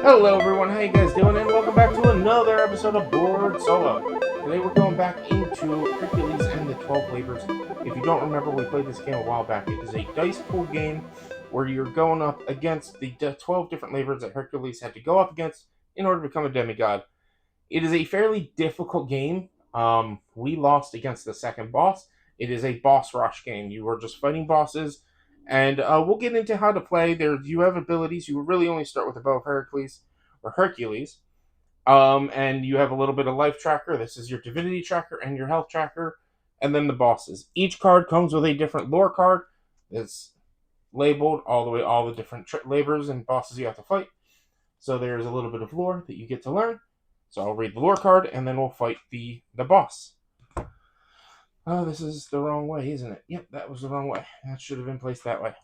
Hello everyone, how you guys doing? And welcome back to another episode of Board Solo. Today we're going back into Hercules and the 12 Labors. If you don't remember, we played this game a while back. It is a dice pool game where you're going up against the 12 different labors that Hercules had to go up against in order to become a demigod. It is a fairly difficult game. We lost against the second boss. It is a boss rush game. You are just fighting bosses, and we'll get into how to play. There, you have abilities. You really only start with the bow of Hercules, and you have a little bit of life tracker. This is your divinity tracker and your health tracker, and then the bosses. Each card comes with a different lore card that's labeled all the different labors and bosses you have to fight. So there's a little bit of lore that you get to learn. So I'll read the lore card, and then we'll fight the boss. Oh, this is the wrong way, isn't it? Yep, that was the wrong way. That should have been placed that way.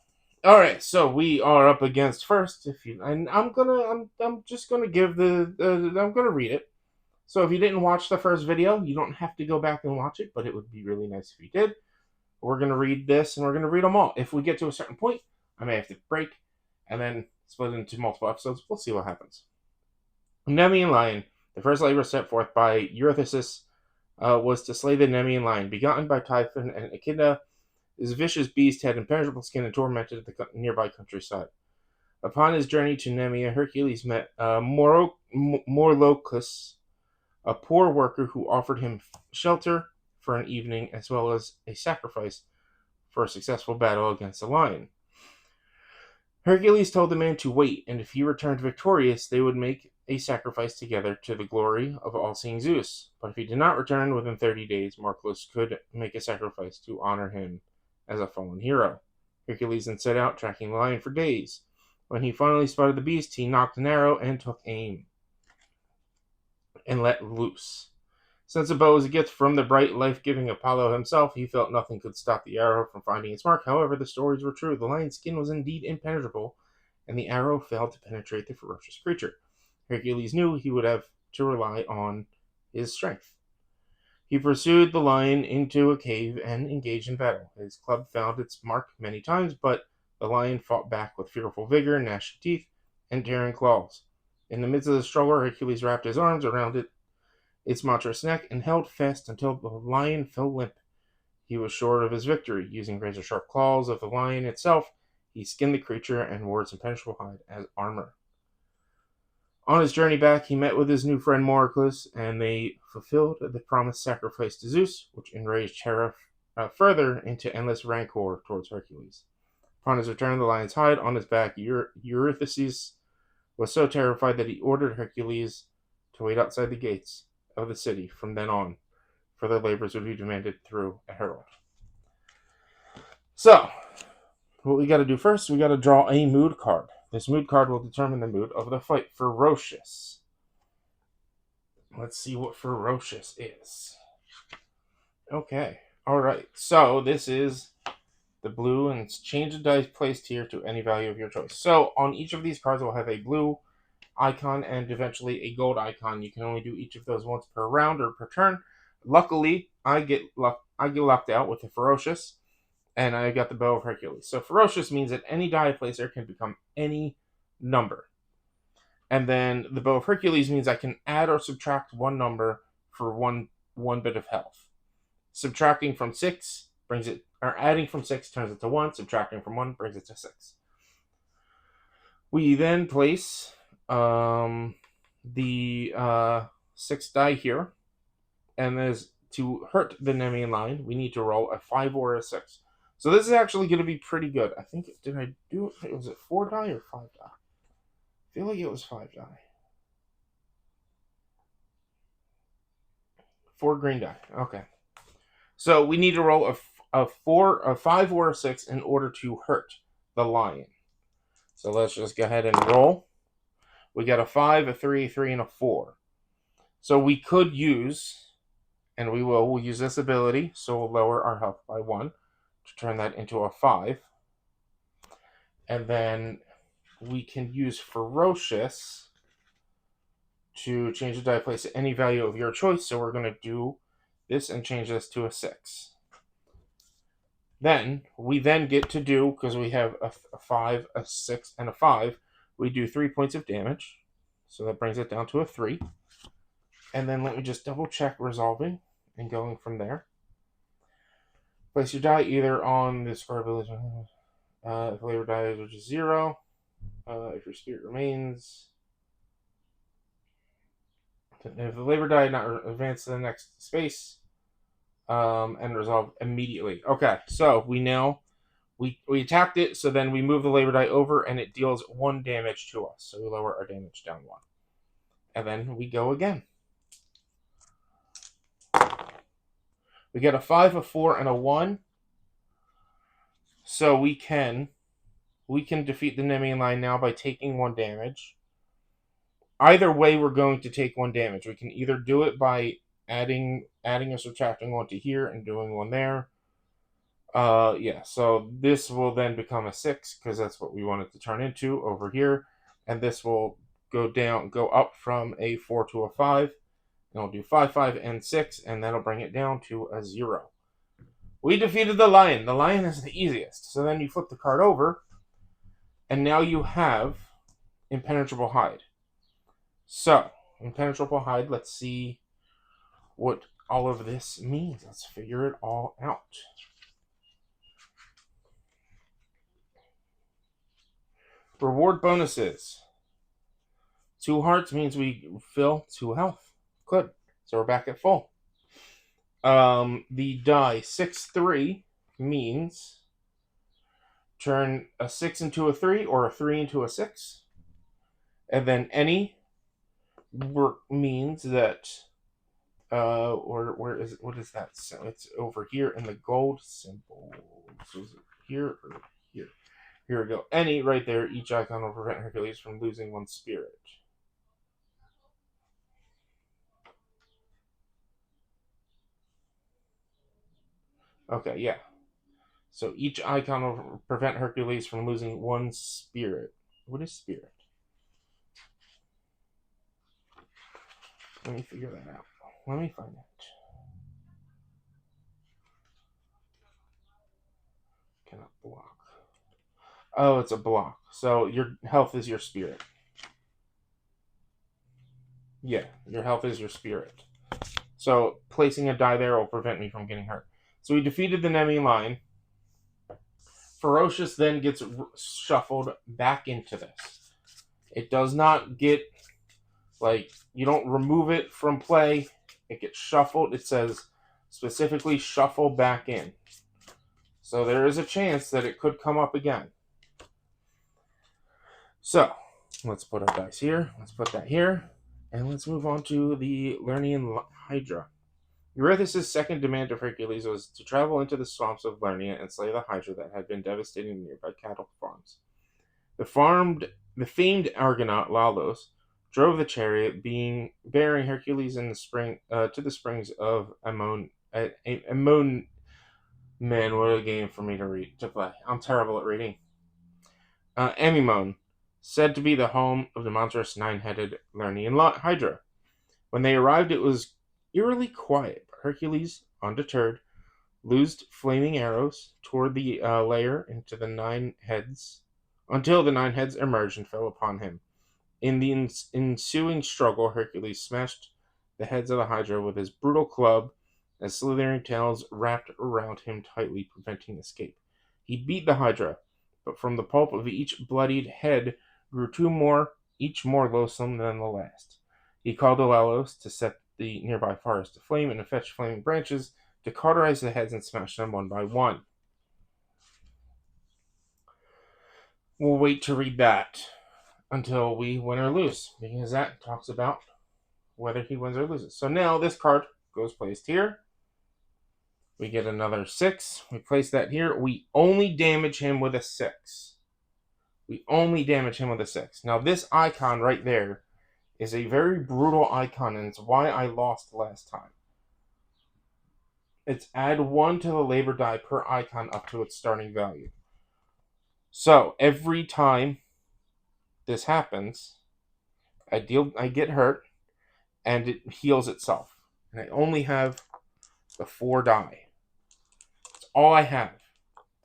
All right, so we are up against first. I'm just gonna give I'm gonna read it. So if you didn't watch the first video, you don't have to go back and watch it, but it would be really nice if you did. We're gonna read this, and we're gonna read them all. If we get to a certain point, I may have to break, and then split into multiple episodes. We'll see what happens. Nemean Lion. The first labor set forth by Eurystheus was to slay the Nemean lion, begotten by Typhon and Echidna. This vicious beast had impenetrable skin and tormented the nearby countryside. Upon his journey to Nemea, Hercules met Morlochus, a poor worker who offered him shelter for an evening as well as a sacrifice for a successful battle against the lion. Hercules told the man to wait, and if he returned victorious, they would make a sacrifice together to the glory of all-seeing Zeus. But if he did not return within 30 days, Morlochus could make a sacrifice to honor him as a fallen hero. Hercules then set out, tracking the lion for days. When he finally spotted the beast, he nocked an arrow and took aim and let loose. Since the bow was a gift from the bright, life-giving Apollo himself, he felt nothing could stop the arrow from finding its mark. However, the stories were true. The lion's skin was indeed impenetrable, and the arrow failed to penetrate the ferocious creature. Hercules knew he would have to rely on his strength. He pursued the lion into a cave and engaged in battle. His club found its mark many times, but the lion fought back with fearful vigor, gnashing teeth, and tearing claws. In the midst of the struggle, Hercules wrapped his arms around its monstrous neck and held fast until the lion fell limp. He was sure of his victory. Using razor-sharp claws of the lion itself, he skinned the creature and wore its impenetrable hide as armor. On his journey back, he met with his new friend Morlochus, and they fulfilled the promised sacrifice to Zeus, which enraged Hera further into endless rancor towards Hercules. Upon his return, the lion's hide on his back, Eurystheus was so terrified that he ordered Hercules to wait outside the gates of the city from then on, for their labors would be demanded through a herald. So, what we got to do first, we got to draw a mood card. This mood card will determine the mood of the fight. Ferocious. Let's see what ferocious is. Okay. Alright. So, this is the blue, and it's change the dice placed here to any value of your choice. So, on each of these cards, we'll have a blue icon and eventually a gold icon. You can only do each of those once per round or per turn. Luckily, I get lucked out with the ferocious, and I got the bow of Hercules. So ferocious means that any die placer can become any number. And then the bow of Hercules means I can add or subtract one number for one bit of health. Subtracting from 6 brings it, or adding from 6 turns it to 1. Subtracting from 1 brings it to 6. We then place the 6 die here, and as to hurt the Nemean lion, we need to roll a 5 or a 6. So this is actually going to be pretty good. I think, did I do it? Was it 4 die or 5 die? I feel like it was 5 die. 4 green die. Okay. So we need to roll a 5 or a 6 in order to hurt the lion. So let's just go ahead and roll. We got a 5, a 3, a 3, and a 4. So we could use, and we'll use this ability, so we'll lower our health by 1 to turn that into a 5. And then we can use ferocious to change the die place to any value of your choice. So we're going to do this and change this to a 6. Then we get to do, because we have a 5, a 6, and a 5, we do 3 points of damage. So that brings it down to a 3. And then let me just double check resolving and going from there. Place your die either on the square village. If the labor dies, which is 0. If your spirit remains. If the labor die not advance to the next space, and resolve immediately. Okay, so we know we attacked it, so then we move the labor die over, and it deals 1 damage to us. So we lower our damage down 1. And then we go again. We get a 5, a 4, and a 1. So we can defeat the enemy line now by taking 1 damage. Either way, we're going to take 1 damage. We can either do it by adding or subtracting 1 to here and doing 1 there. Yeah, so this will then become a 6 because that's what we want it to turn into over here. And this will go up from a 4 to a 5. And we'll do 5, 5, and 6, and that'll bring it down to a 0. We defeated the lion. The lion is the easiest. So then you flip the card over, and now you have impenetrable hide. So, impenetrable hide, let's see what all of this means. Let's figure it all out. Reward bonuses. 2 hearts means we fill 2 health. Good. So we're back at full. The die 6, 3 means turn a 6 into a 3 or a 3 into a 6. And then any means that or where is it? What is that? So it's over here in the gold symbol. So is it here or here? Here we go. Any right there. Each icon will prevent Hercules from losing 1 spirit. Okay, yeah. So each icon will prevent Hercules from losing 1 spirit. What is spirit? Let me figure that out. Let me find it. Cannot block. Oh, it's a block. So your health is your spirit. Yeah, your health is your spirit. So placing a die there will prevent me from getting hurt. So we defeated the enemy line. Ferocious then gets shuffled back into this. It does not get, like, you don't remove it from play. It gets shuffled. It says specifically shuffle back in. So there is a chance that it could come up again. So let's put our dice here. Let's put that here. And let's move on to the Lernian Hydra. Eurystheus' second demand of Hercules was to travel into the swamps of Lernia and slay the Hydra that had been devastating nearby cattle farms. The famed Argonaut Lalos drove the chariot, bearing Hercules in the spring to the springs of Ammon. Ammon. Man, what a game for me to play. I'm terrible at reading. Amymone, said to be the home of the monstrous 9-headed Lernian Hydra. When they arrived, it was eerily quiet. Hercules, undeterred, loosed flaming arrows toward the lair until the 9 heads emerged and fell upon him. In the ensuing struggle, Hercules smashed the heads of the Hydra with his brutal club as slithering tails wrapped around him tightly, preventing escape. He beat the Hydra, but from the pulp of each bloodied head grew 2 more, each more loathsome than the last. He called to Lalos to set the nearby forest aflame and to fetch flaming branches to cauterize the heads and smash them one by one. We'll wait to read that until we win or lose, because that talks about whether he wins or loses. So now this card goes placed here. We get another 6. We place that here. We only damage him with a 6. Now this icon right there is a very brutal icon, and it's why I lost last time. It's add 1 to the labor die per icon up to its starting value. So every time this happens, I get hurt, and it heals itself. And I only have the 4 die. That's all I have.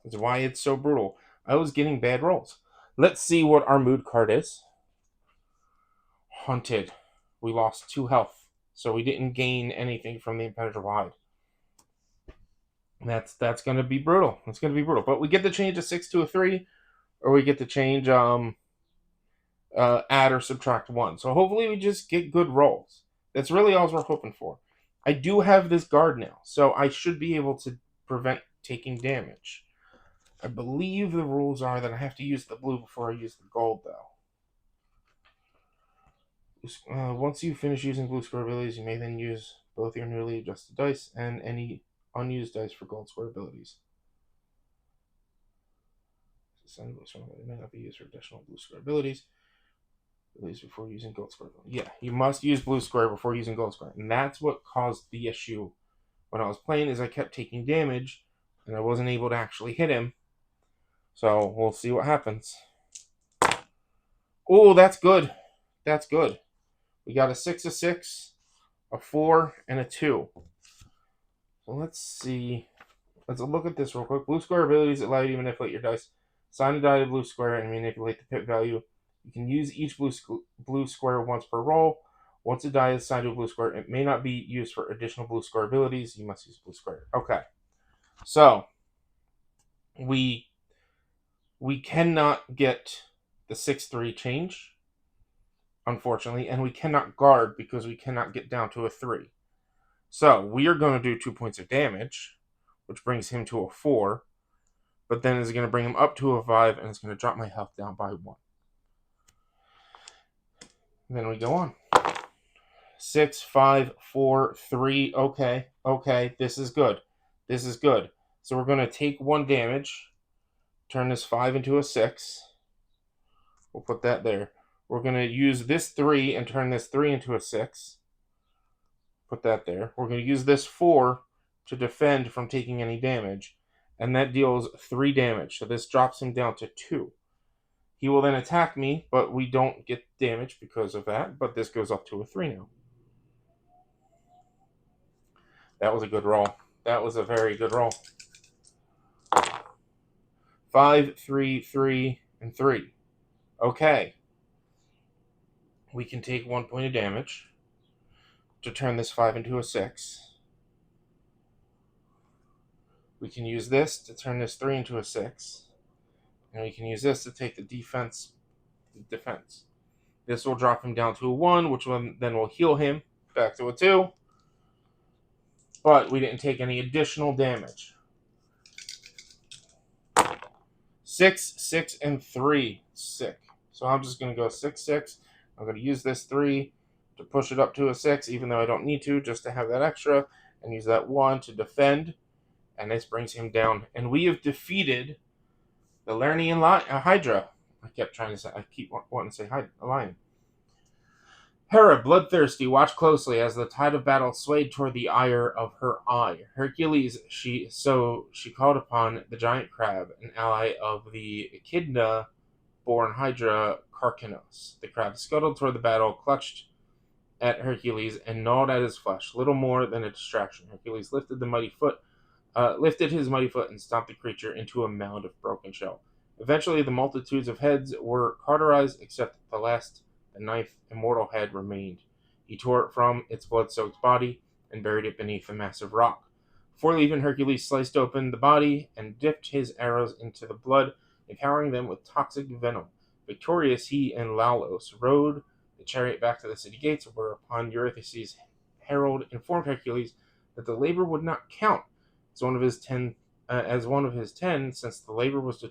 That's why it's so brutal. I was getting bad rolls. Let's see what our mood card is. hunted. We lost 2 health, so we didn't gain anything from the impenetrable hide. That's going to be brutal. It's going to be brutal. But we get to change a 6 to a 3, or we get to change add or subtract 1. So hopefully we just get good rolls. That's really all we're hoping for. I do have this guard now, so I should be able to prevent taking damage. I believe the rules are that I have to use the blue before I use the gold, though. Once you finish using blue square abilities, you may then use both your newly adjusted dice and any unused dice for gold square abilities. It may not be used for additional blue square abilities. Before using gold square. Yeah, you must use blue square before using gold square. And that's what caused the issue when I was playing, is I kept taking damage and I wasn't able to actually hit him. So we'll see what happens. Oh, that's good. That's good. We got a 6, a 6, a 4, and a 2. So let's see. Let's look at this real quick. Blue square abilities allow you to manipulate your dice. Assign a die to blue square and manipulate the pip value. You can use each blue square once per roll. Once a die is assigned to a blue square, it may not be used for additional blue square abilities. You must use blue square. Okay. So, we cannot get the 6-3 change, unfortunately, and we cannot guard because we cannot get down to a 3. So, we are going to do 2 points of damage, which brings him to a 4, but then is going to bring him up to a 5, and it's going to drop my health down by 1. Then we go on. 6, 5, 4, 3. Okay. This is good. So we're going to take 1 damage, turn this 5 into a 6. We'll put that there. We're going to use this 3 and turn this 3 into a 6. Put that there. We're going to use this 4 to defend from taking any damage, and that deals 3 damage. So this drops him down to 2. He will then attack me, but we don't get damage because of that. But this goes up to a 3 now. That was a good roll. That was a very good roll. 5, 3, 3, and 3. Okay. We can take 1 point of damage to turn this 5 into a 6. We can use this to turn this 3 into a 6. And we can use this to take the defense. This will drop him down to a 1, which then will heal him back to a 2. But we didn't take any additional damage. 6, 6, and 3. Sick. So I'm just going to go 6, 6. I'm going to use this 3 to push it up to a 6, even though I don't need to, just to have that extra. And use that 1 to defend. And this brings him down. And we have defeated the Lernian Hydra. I keep wanting to say lion. Hera, bloodthirsty, watched closely as the tide of battle swayed toward the ire of her eye. Hercules, she called upon the giant crab, an ally of the Echidna-born Hydra Carcanos. The crab scuttled toward the battle, clutched at Hercules, and gnawed at his flesh, little more than a distraction. Hercules lifted his mighty foot and stomped the creature into a mound of broken shell. Eventually, the multitudes of heads were cauterized, except the ninth immortal head remained. He tore it from its blood-soaked body and buried it beneath a massive rock. Before leaving, Hercules sliced open the body and dipped his arrows into the blood, empowering them with toxic venom. Victorious, he and Laulos rode the chariot back to the city gates, whereupon Eurystheus' herald informed Hercules that the labor would not count as one of his 10, since the labor was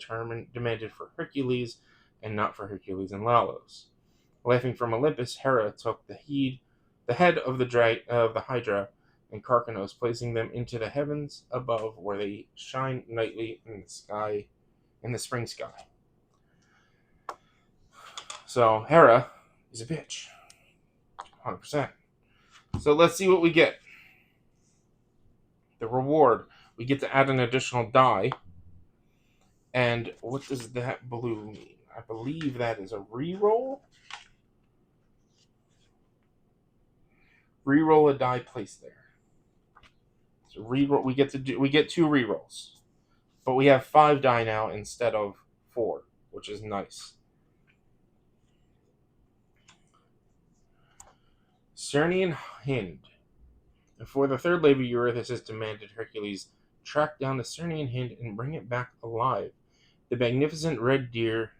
demanded for Hercules and not for Hercules and Laulos. Laughing from Olympus, Hera took the head of the Hydra and Carcanos, placing them into the heavens above, where they shine nightly in the spring sky. So Hera is a bitch, 100%. So let's see what we get. The reward: we get to add an additional die. And what does that blue mean? I believe that is a reroll. Reroll a die placed there. So reroll. We get 2 rerolls, but we have 5 die now instead of 4, which is nice. Cernian Hind. For the third labor, Eurystheus demanded Hercules track down the Cernian Hind and bring it back alive. The magnificent red deer,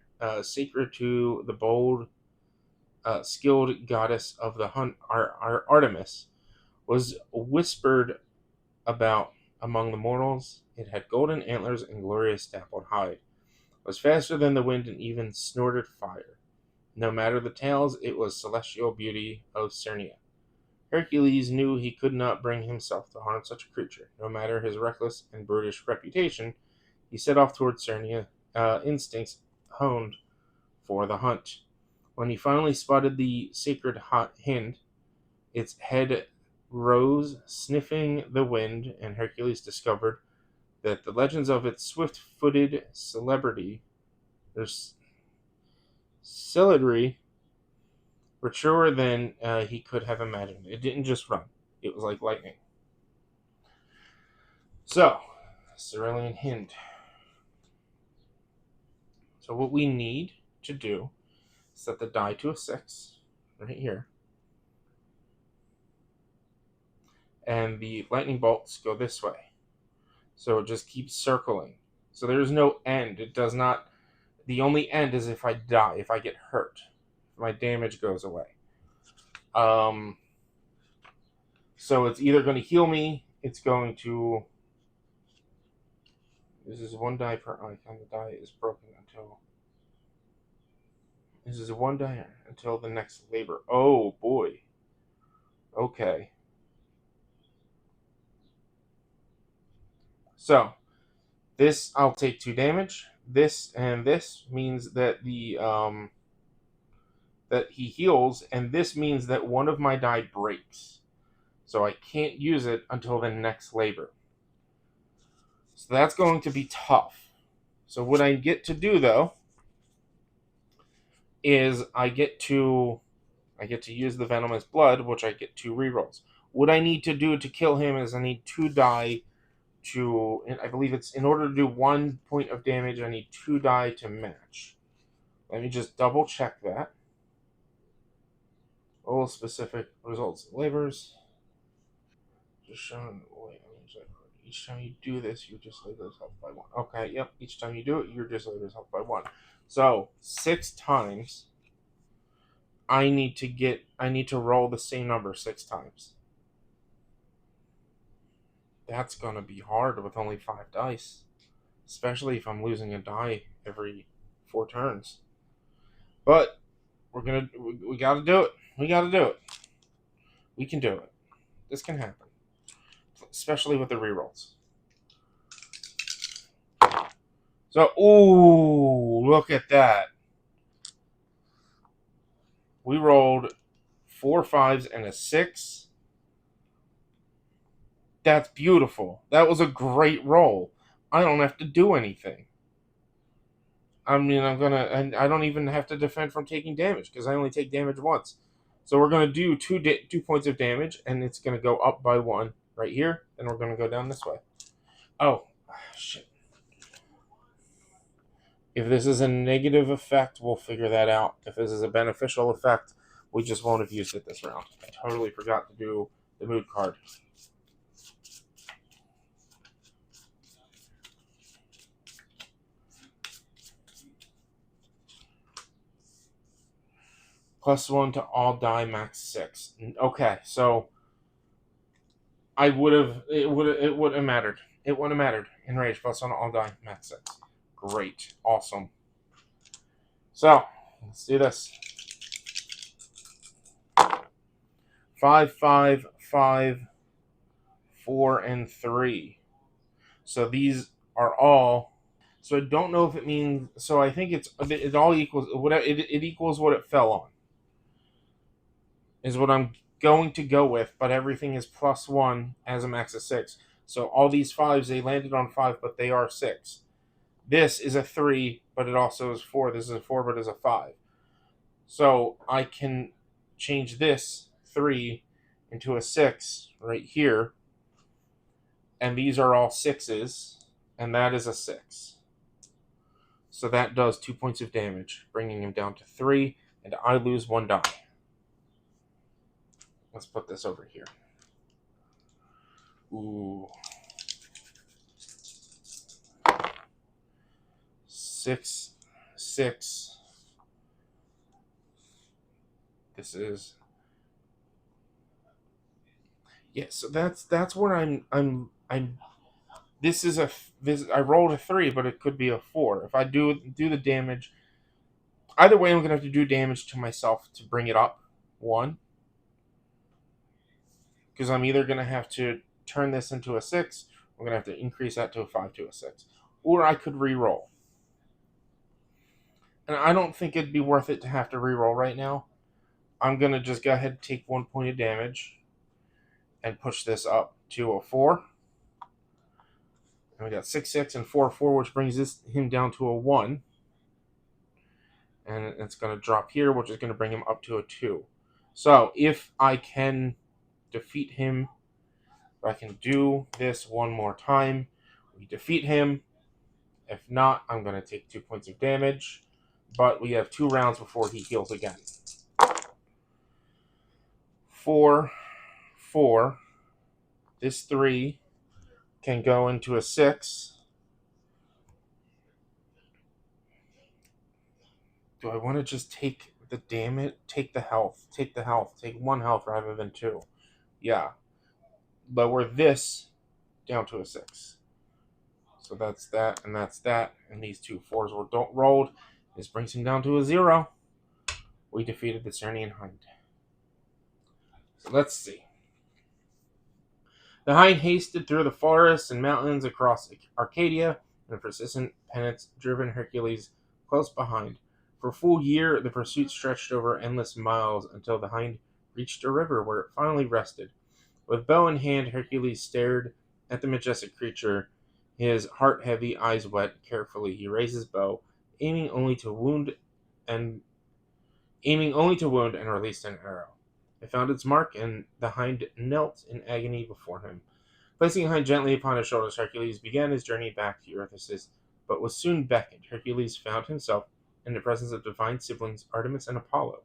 sacred to the bold, skilled goddess of the hunt, Artemis, was whispered about among the mortals. It had golden antlers and glorious dappled hide, was faster than the wind and even snorted fire. No matter the tales, it was celestial beauty of Cernia. Hercules knew he could not bring himself to harm such a creature. No matter his reckless and brutish reputation, he set off toward Cernia, instincts honed for the hunt. When he finally spotted the sacred hind, its head rose, sniffing the wind, and Hercules discovered that the legends of its swift-footed celery were truer than he could have imagined. It didn't just run; it was like lightning. So, Cerulean Hind. So what we need to do is set the die to a 6 right here, and the lightning bolts go this way. So it just keeps circling. So there's no end. It does not. The only end is if I die, if I get hurt, if my damage goes away. So it's either going to heal me. It's going to. This is one die per icon. The die is broken until. This is one die until the next labor. Oh boy. Okay. So this I'll take 2 damage. This and this means that that he heals, and this means that one of my die breaks. So I can't use it until the next labor. So that's going to be tough. So what I get to do though is I get to use the venomous blood, which I get 2 rerolls. What I need to do to kill him is I need 2 die to, I believe it's in order to do 1 point of damage, I need 2 die to match. Let me just double check that. All specific results labors. Just showing. Wait, each time you do this, you just labor health by 1. Okay, yep. Each time you do it, you're just labor health by 1. So 6 times. I need to roll the same number 6 times. That's gonna be hard with only 5 dice, especially if I'm losing a die every 4 turns. But we gotta do it. We gotta do it. We can do it. This can happen, especially with the rerolls. So, ooh, look at that. We rolled 4 5s and a 6. That's beautiful. That was a great roll. I don't have to do anything. I mean, and I don't even have to defend from taking damage because I only take damage once. So we're gonna do 2 points of damage, and it's gonna go up by 1 right here, and we're gonna go down this way. Oh, shit. If this is a negative effect, we'll figure that out. If this is a beneficial effect, we just won't have used it this round. I totally forgot to do the mood card. +1 to all die, max 6. Okay, so it would have mattered. It would have mattered. Enrage +1 to all die, max 6. Great. Awesome. So, let's do this. 5, 5, 5, 4, and 3. So these are all. So I don't know if it means. So I think it all equals whatever it equals what it fell on. Is what I'm going to go with, but everything is +1 as a max of 6. So all these 5s, they landed on 5, but they are 6. This is a 3, but it also is 4. This is a 4, but it's a 5. So I can change this 3 into a 6 right here. And these are all 6s, and that is a 6. So that does 2 points of damage, bringing him down to 3, and I lose 1 die. Let's put this over here. Ooh. 6, 6. This is so that's where I'm. This is I rolled a 3, but it could be a 4. If I do the damage, either way, I'm gonna have to do damage to myself to bring it up 1, because I'm either gonna have to turn this into a 6. I'm gonna have to increase that to a 5 to a 6, or I could re-roll. And I don't think it'd be worth it to have to re-roll right now. I'm gonna just go ahead and take 1 point of damage and push this up to a 4. And we got 6, 6, and 4, 4, which brings him down to a 1. And it's going to drop here, which is going to bring him up to a 2. So if I can defeat him, if I can do this one more time, we defeat him. If not, I'm going to take 2 points of damage. But we have 2 rounds before he heals again. 4, 4. This 3 can go into a 6. Do I want to just take the damage, take the health, take 1 health rather than 2? Yeah. Lower this down to a 6. So that's that, and that's that. And these 2 4s were rolled. This brings him down to a 0. We defeated the Cernian Hind. So let's see. The Hind hasted through the forests and mountains across Arcadia, and persistent penance driven Hercules close behind. For a full year, the pursuit stretched over endless miles until the Hind reached a river where it finally rested. With bow in hand, Hercules stared at the majestic creature, his heart heavy, eyes wet. Carefully, he raised his bow, aiming only to wound and released an arrow. It found its mark, and the Hind knelt in agony before him. Placing the Hind gently upon his shoulders, Hercules began his journey back to Eurystheus, but was soon beckoned. Hercules found himself in the presence of divine siblings Artemis and Apollo.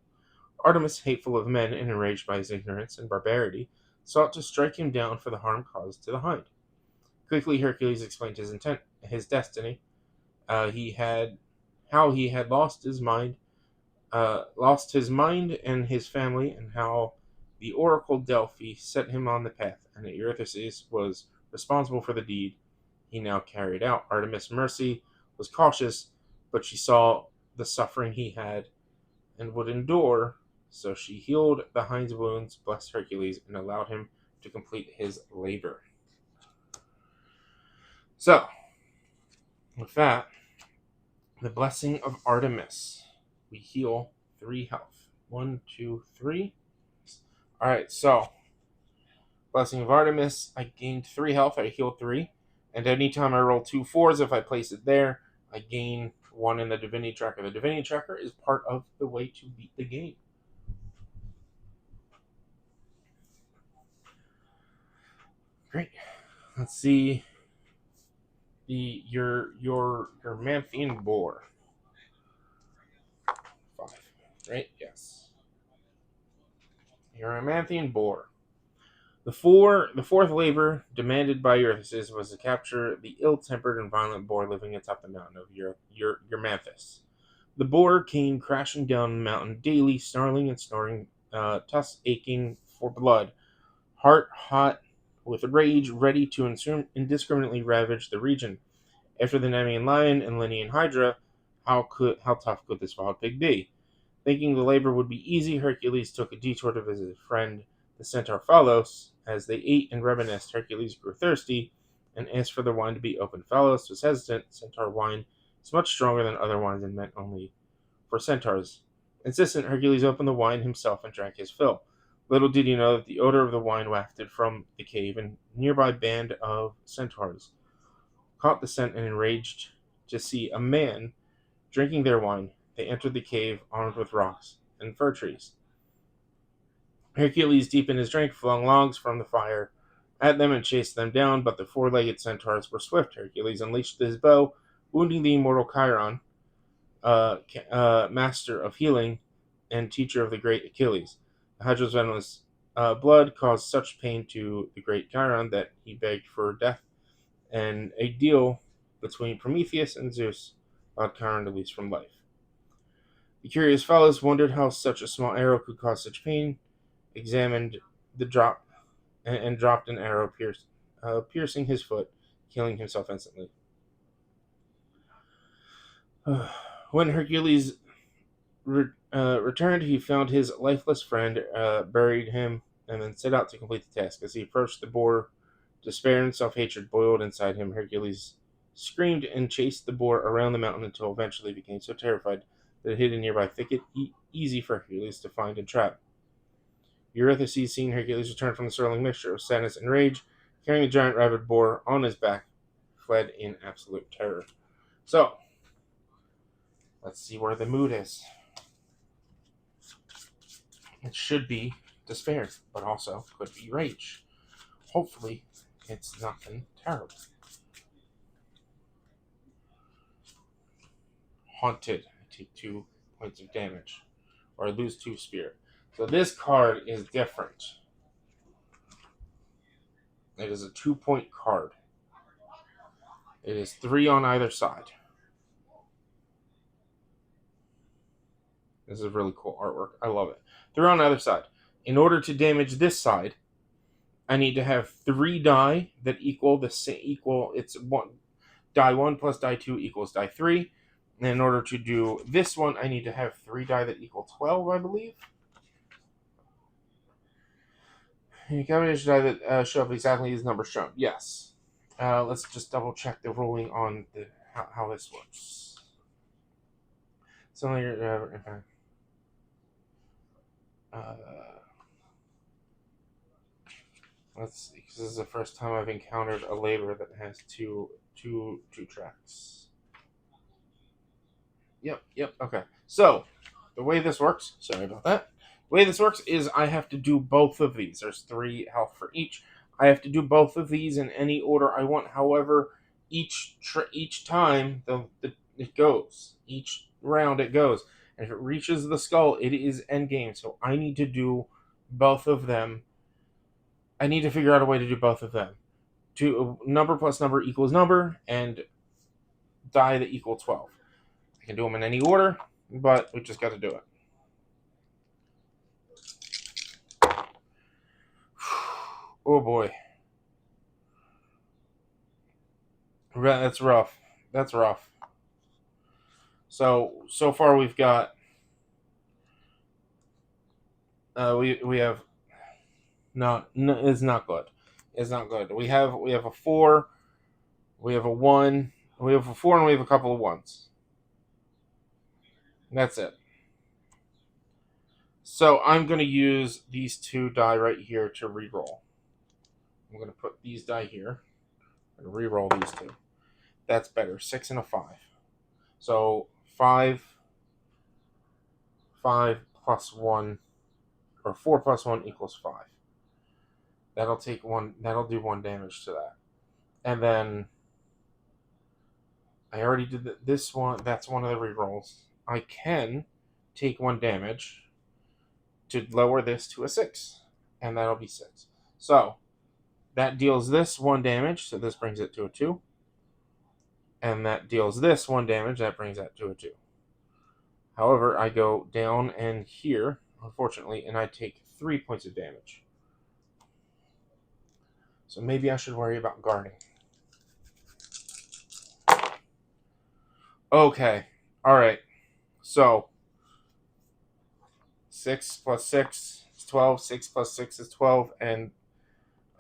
Artemis, hateful of men and enraged by his ignorance and barbarity, sought to strike him down for the harm caused to the Hind. Quickly, Hercules explained his intent, his destiny. How he had lost his mind and his family, and how the Oracle Delphi set him on the path, and that Eurystheus was responsible for the deed he now carried out. Artemis' mercy was cautious, but she saw the suffering he had and would endure, so she healed the Hind's wounds, blessed Hercules, and allowed him to complete his labor. So, with that, the blessing of Artemis. We heal 3 health. 1, 2, 3. Alright, so blessing of Artemis, I gained 3 health, I healed 3. And anytime I roll 2 4s, if I place it there, I gain 1 in the Divinity Tracker. The Divinity Tracker is part of the way to beat the game. Great. Let's see your Manthian boar. 5. Right? Yes. Your Manthian boar. The fourth labor demanded by Eurystheus was to capture the ill-tempered and violent boar living atop the mountain of Eurymanthus. The boar came crashing down the mountain daily, snarling and snoring, tusks aching for blood, heart hot with rage, ready to indiscriminately ravage the region. After the Nemean lion and Linean hydra, how tough could this wild pig be? Thinking the labor would be easy, Hercules took a detour to visit his friend, the centaur Phalos. As they ate and reminisced, Hercules grew thirsty and asked for the wine to be opened. Phalos was hesitant. Centaur wine is much stronger than other wines and meant only for centaurs. Insistent, Hercules opened the wine himself and drank his fill. Little did he know that the odor of the wine wafted from the cave, and a nearby band of centaurs caught the scent and enraged to see a man drinking their wine. They entered the cave armed with rocks and fir trees. Hercules, deep in his drink, flung logs from the fire at them and chased them down, but the 4-legged centaurs were swift. Hercules unleashed his bow, wounding the immortal Chiron, master of healing and teacher of the great Achilles. The Hydra's venomous blood caused such pain to the great Chiron that he begged for death, and a deal between Prometheus and Zeus allowed Chiron to release from life. The curious fellows wondered how such a small arrow could cause such pain, examined the drop, and dropped an arrow, piercing his foot, killing himself instantly. When Hercules returned, he found his lifeless friend, buried him, and then set out to complete the task. As he approached the boar, despair and self-hatred boiled inside him. Hercules screamed and chased the boar around the mountain until eventually became so terrified that it hid in a nearby thicket, easy for Hercules to find and trap. Eurystheus, seeing Hercules return from the swirling mixture of sadness and rage, carrying the giant rabid boar on his back, fled in absolute terror. So, let's see where the mood is. It should be despair, but also could be rage. Hopefully, it's nothing terrible. Haunted. I take 2 points of damage, or I lose 2 spirit. So this card is different. It is a 2-point card. It is 3 on either side. This is really cool artwork. I love it. 3 on either side. In order to damage this side, I need to have 3 die that equal the same. It's one die 1 plus die 2 equals die 3. And in order to do this one, I need to have 3 die that equal 12, I believe. You combination die that show up exactly these numbers shown. Yes. Let's just double check the ruling on how this works. So let's see, because this is the first time I've encountered a labor that has two tracks. Yep, okay. So, the way this works, sorry about that. The way this works is I have to do both of these. There's 3 health for each. I have to do both of these in any order I want. However, each time it goes. Each round it goes. And if it reaches the skull, it is endgame. So I need to do both of them. I need to figure out a way to do both of them. Number plus number equals number, and die that equal 12. I can do them in any order, but we just got to do it. Oh boy. That's rough. That's rough. So far we've got we have no, it's not good. It's not good. We have a 4, we have a 1, we have a 4, and we have a couple of 1s. That's it. So I'm going to use these 2 die right here to re-roll. I'm going to put these die here and re-roll these 2. That's better. 6 and a 5. So 5 plus 1, or 4 plus 1 equals 5. That'll take 1. That'll do 1 damage to that. And then I already did this one. That's one of the re-rolls. I can take 1 damage to lower this to a 6, and that'll be 6. So that deals this 1 damage, so this brings it to a 2. And that deals this 1 damage, that brings that to a 2. However, I go down and here, unfortunately, and I take 3 points of damage. So maybe I should worry about guarding. Okay. Alright. So 6 plus 6 is 12. 6 plus 6 is 12. And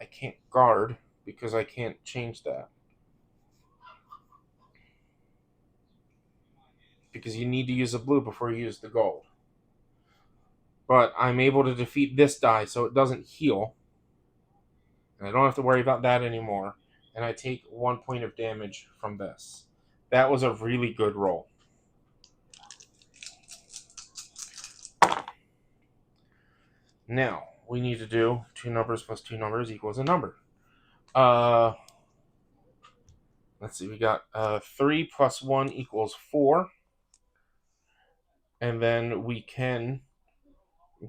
I can't guard because I can't change that. Because you need to use the blue before you use the gold. But I'm able to defeat this die so it doesn't heal. And I don't have to worry about that anymore. And I take 1 point of damage from this. That was a really good roll. Now, we need to do 2 numbers plus 2 numbers equals a number. Let's see, we got 3 plus 1 equals 4. And then we can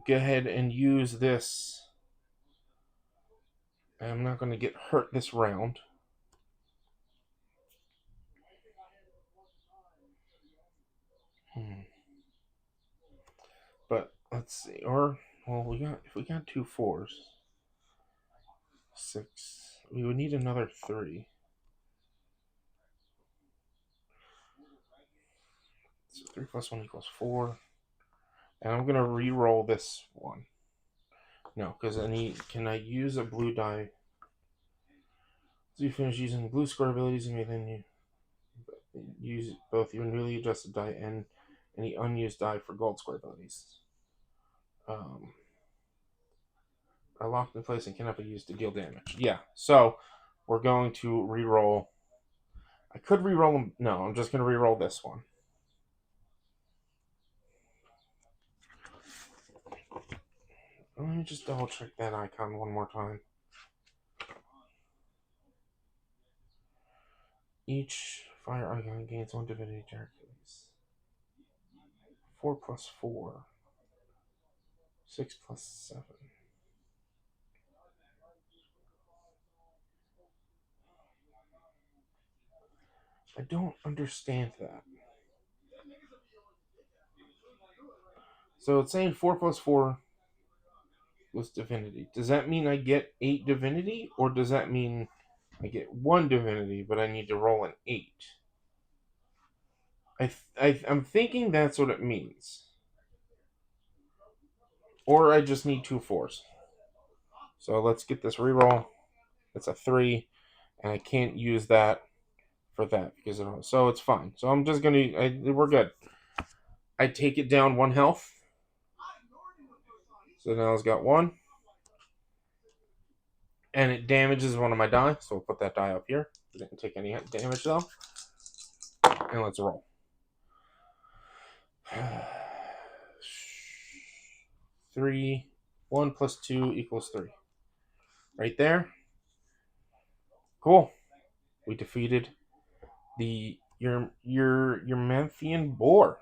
go ahead and use this I'm not going to get hurt this round. But let's see. Or, well, if we got 2 4s, 6, we would need another 3. So 3 plus 1 equals 4. And I'm going to re-roll this one. No, because can I use a blue die? So you finish using blue score abilities, and then you use both your newly adjusted die and any unused die for gold score abilities. Are locked in place and cannot be used to deal damage. Yeah, so we're going to re-roll. I could re-roll them. No, I'm just going to re-roll this one. Let me just double check that icon one more time. Each fire icon gains 1 divinity to Hercules. 4 plus 4. 6 plus 7. I don't understand that. So it's saying 4 plus 4 was divinity. Does that mean I get 8 divinity? Or does that mean I get 1 divinity, but I need to roll an 8? I'm thinking that's what it means. Or I just need 2 4s. So let's get this reroll. It's a 3, and I can't use that for that because so it's fine. So I'm just gonna we're good. I take it down 1 health. So now it's got 1. And it damages one of my die, so we'll put that die up here. It didn't take any damage though. And let's roll. 3, 1 plus 2 equals 3. Right there. Cool. We defeated your Memphian boar.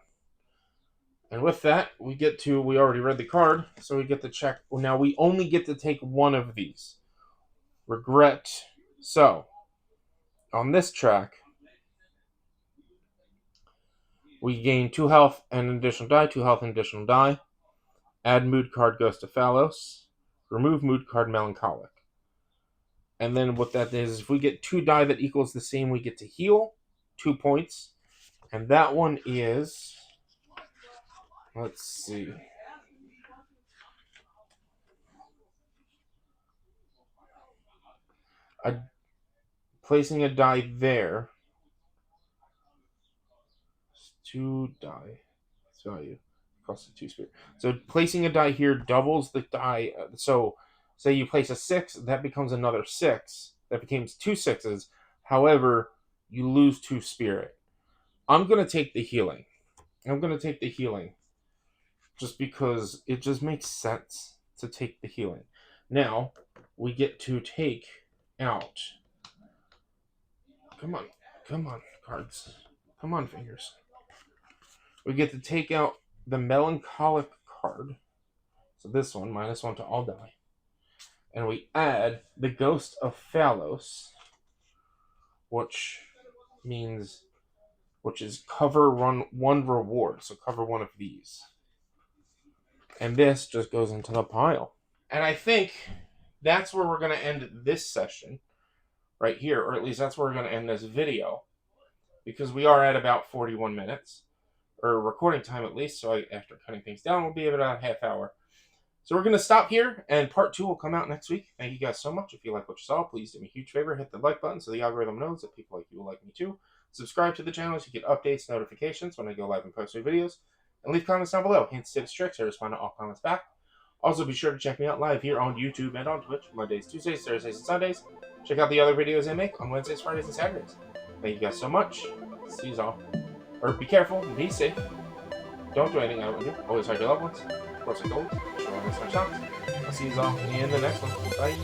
And with that, we already read the card, so we get to check. Well, now we only get to take 1 of these. Regret. So, on this track, we gain 2 health and an additional die, 2 health and additional die. Add mood card Ghost of Phalos. Remove mood card Melancholic. And then what that is, if we get 2 die that equals the same, we get to heal 2 points. And that one is, let's see. Placing a die there. 2 die. Value. Cost 2 spirit. So placing a die here doubles the die. So say you place a 6, that becomes another 6. That becomes 2 6s. However, you lose 2 spirit. I'm going to take the healing. Just because it just makes sense to take the healing. Now, we get to take out. Come on, cards. Come on, fingers. We get to take out the Melancholic card. So this one, -1 to all die. And we add the Ghost of Phalos, which is cover 1 reward. So cover 1 of these. And this just goes into the pile. And I think that's where we're going to end this session. Right here. Or at least that's where we're going to end this video. Because we are at about 41 minutes. Or recording time at least. So after cutting things down, we'll be at about a half hour. So we're going to stop here. And part 2 will come out next week. Thank you guys so much. If you like what you saw, please do me a huge favor. Hit the like button so the algorithm knows that people like you will like me too. Subscribe to the channel so you get updates, notifications when I go live and post new videos. And leave comments down below. Hints, tips, tricks. I respond to all comments back. Also, be sure to check me out live here on YouTube and on Twitch. Mondays, Tuesdays, Thursdays, and Sundays. Check out the other videos I make on Wednesdays, Fridays, and Saturdays. Thank you guys so much. See you all. Or be careful. Be safe. Don't do anything I would do. Always hug your loved ones. Of course, like always. Show on this my shots. I'll see you all in the next one. Bye.